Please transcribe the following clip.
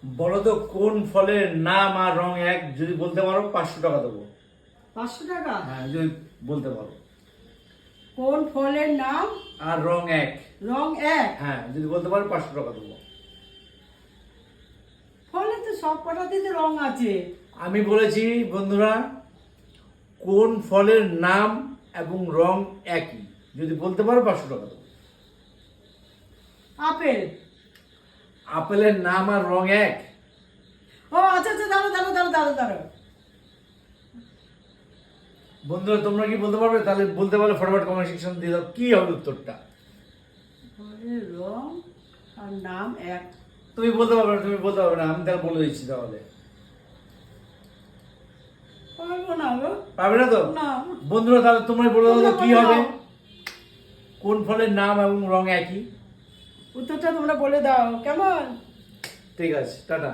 বলো তো কোন ফলের নাম আর রং এক, যদি বলতে পারো 500 টাকা দেবো। 500 টাকা? হ্যাঁ, যদি বলতে পারো। কোন ফলের নাম আর রং এক। রং এক? হ্যাঁ, যদি বলতে পারো 500 টাকা দেবো। ফলে তো সব কটাতেই রং আছে। আমি বলেছি বন্ধুরা, কোন ফলের নাম এবং রং একই, যদি বলতে পারো 500 টাকা দেবো। আপেল। আপেলের নাম আর রং এক? ও আচ্ছা আচ্ছা, দাঁড়ো দাঁড়ো দাঁড়ো দাঁড়ো দাঁড়ো। বন্ধুরা তোমরা কি বলতে পারবে? তাহলে বলতে পারলে ফটাফট কমেন্ট সেকশন দিয়ে দাও, কি হবে উত্তরটা। ফলের রং আর নাম এক। তুমি বলতে পারবে না, তুমি বলতে পারবে না, আমি তাহলে বলে দিচ্ছি তাহলে। পারবো না গো। পারবে না তো? না। বন্ধুরা তাহলে তোমরাই বলে দাও তো তোমরা কি বলে হবে। দাও। কোন ফলের নাম এবং রং একই? উত্তরটা তোমরা বলে দাও কেমন? ঠিক আছে, টাটা।